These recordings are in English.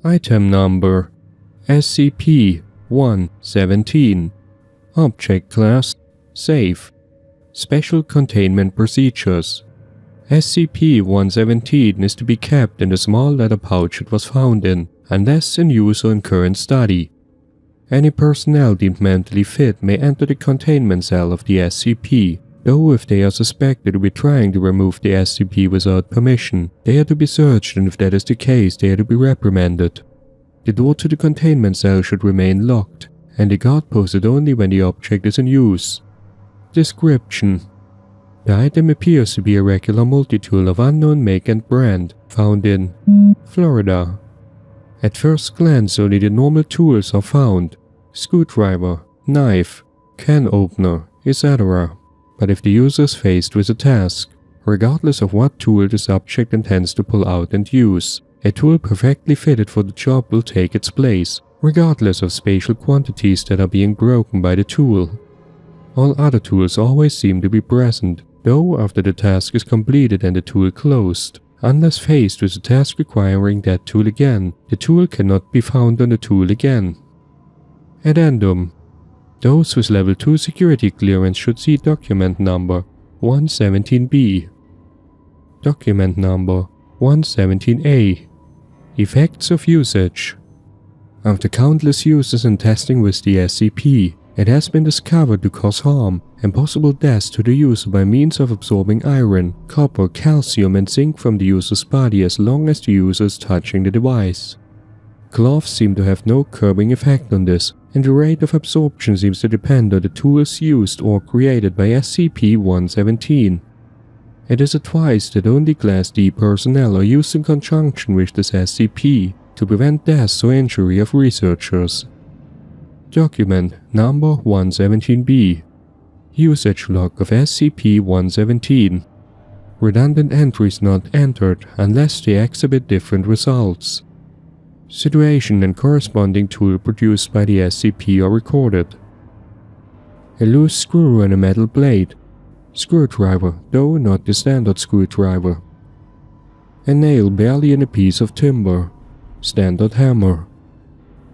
Item number SCP-117. Object class Safe. Special containment procedures. SCP-117 is to be kept in the small leather pouch it was found in, unless in use or in current study. Any personnel deemed mentally fit may enter the containment cell of the SCP, though if they are suspected to be trying to remove the SCP without permission, they are to be searched, and if that is the case, they are to be reprimanded. The door to the containment cell should remain locked, and the guard posted only when the object is in use. Description: the item appears to be a regular multitool of unknown make and brand, found in Florida. At first glance, only the normal tools are found: screwdriver, knife, can opener, etc. But if the user is faced with a task, regardless of what tool the subject intends to pull out and use, a tool perfectly fitted for the job will take its place, regardless of spatial quantities that are being broken by the tool. All other tools always seem to be present, though after the task is completed and the tool closed. Unless faced with a task requiring that tool again, the tool cannot be found on the tool again. Addendum: those with level 2 security clearance should see document number 117B. Document number 117A. Effects of usage. After countless uses and testing with the SCP, it has been discovered to cause harm and possible death to the user by means of absorbing iron, copper, calcium and zinc from the user's body as long as the user is touching the device. Gloves seem to have no curbing effect on this, and the rate of absorption seems to depend on the tools used or created by SCP-117. It is advised that only Class D personnel are used in conjunction with this SCP to prevent deaths or injury of researchers. Document number 117B. Usage log of SCP-117. Redundant entries not entered unless they exhibit different results. Situation and corresponding tool produced by the SCP are recorded. A loose screw and a metal blade. Screwdriver, though not the standard screwdriver. A nail barely in a piece of timber. Standard hammer.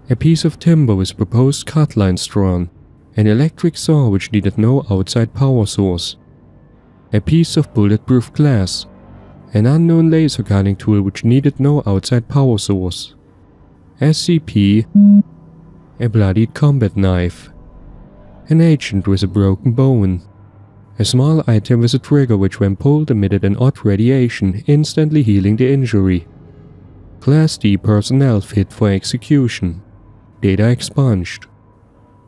A piece of timber with proposed cut lines drawn. An electric saw which needed no outside power source. A piece of bulletproof glass. An unknown laser cutting tool which needed no outside power source. SCP. A bloodied combat knife. An agent with a broken bone. A small item with a trigger which when pulled emitted an odd radiation, instantly healing the injury. Class D personnel fit for execution. Data expunged.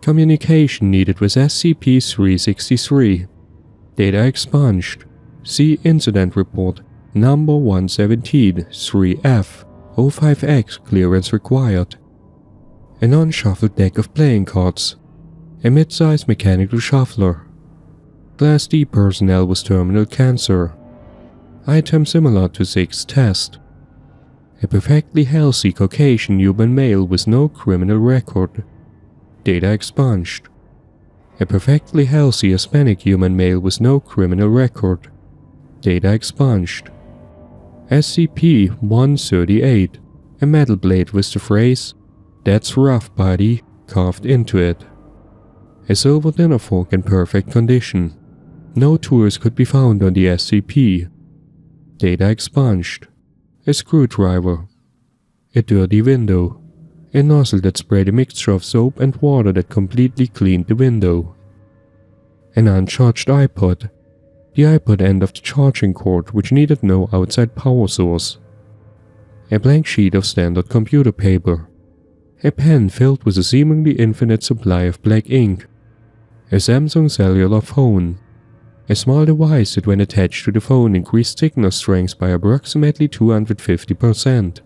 Communication needed with SCP-363. Data expunged. See Incident Report number 117-3F. 05X clearance required. A non-shuffled deck of playing cards. A mid-sized mechanical shuffler. Class D personnel with terminal cancer. Item similar to 6th test. A perfectly healthy Caucasian human male with no criminal record. Data expunged. A perfectly healthy Hispanic human male with no criminal record. Data expunged. SCP-138. A metal blade with the phrase, "That's rough, buddy," carved into it. A silver dinner fork in perfect condition. No tools could be found on the SCP. Data expunged. A screwdriver. A dirty window. A nozzle that sprayed a mixture of soap and water that completely cleaned the window. An uncharged iPod. The iPod end of the charging cord which needed no outside power source. A blank sheet of standard computer paper. A pen filled with a seemingly infinite supply of black ink. A Samsung cellular phone. A small device that when attached to the phone increased signal strength by approximately 250%.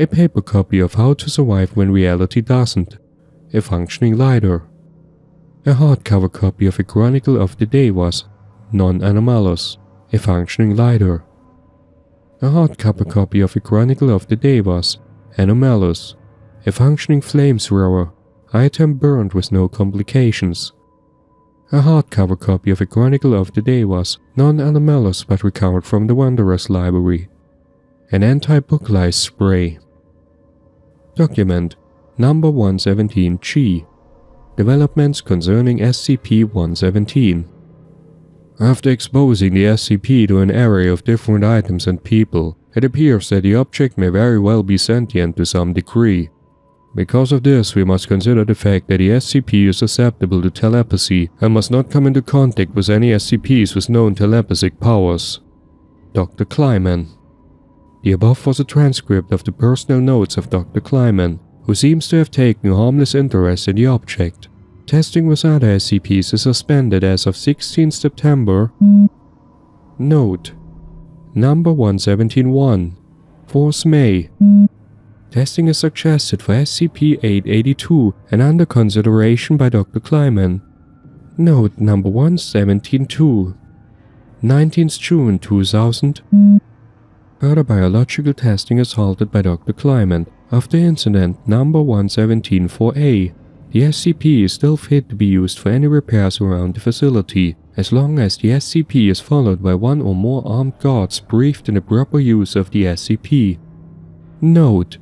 A paper copy of How to Survive When Reality Doesn't. A functioning lighter. A hardcover copy of A Chronicle of the Devas, non-anomalous. A functioning lighter. A hardcover copy of A Chronicle of the Devas, anomalous. A functioning flamethrower. Item burned with no complications. A hardcover copy of A Chronicle of the Devas, non-anomalous but recovered from the Wanderer's Library. An anti-book lice spray. Document Number 117G. Developments concerning SCP-117. After exposing the SCP to an array of different items and people, it appears that the object may very well be sentient to some degree. Because of this, we must consider the fact that the SCP is susceptible to telepathy and must not come into contact with any SCPs with known telepathic powers. Dr. Kleiman. The above was a transcript of the personal notes of Dr. Kleiman, who seems to have taken a harmless interest in the object. Testing with other SCPs is suspended as of 16 September. Note: Number 117-1, 4th May. Testing is suggested for SCP-882 and under consideration by Dr. Kleiman. Note number 117-2, 19th June 2000. Further biological testing is halted by Dr. Kleiman after incident number 117-4A. The SCP is still fit to be used for any repairs around the facility, as long as the SCP is followed by one or more armed guards briefed in the proper use of the SCP. Note: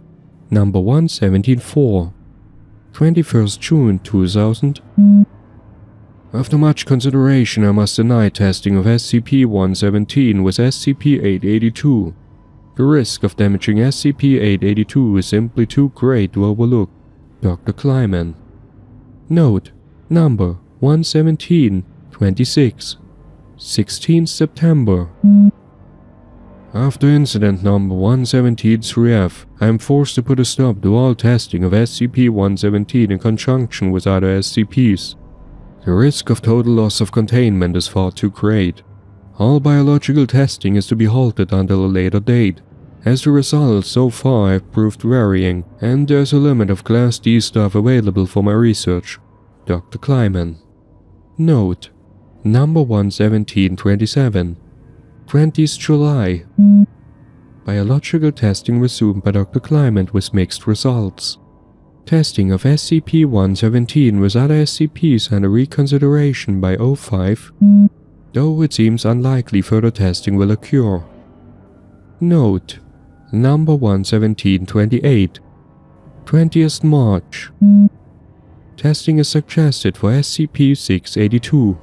Number 117-4, 21st June 2000. After much consideration, I must deny testing of SCP-117 with SCP-882. The risk of damaging SCP-882 is simply too great to overlook. Dr. Kleiman. Note: Number 117-26, 16th September. After incident number 117-3F, I am forced to put a stop to all testing of SCP-117 in conjunction with other SCPs. The risk of total loss of containment is far too great. All biological testing is to be halted until a later date, as the results so far have proved varying, and there is a limit of Class D staff available for my research. Dr. Kleiman. Note: Number 117-27, 20th July. Biological testing resumed by Dr. Kleiman with mixed results. Testing of SCP-117 with other SCPs under reconsideration by O5, though it seems unlikely further testing will occur. Note: Number 117-28, 20th March. Testing is suggested for SCP-682.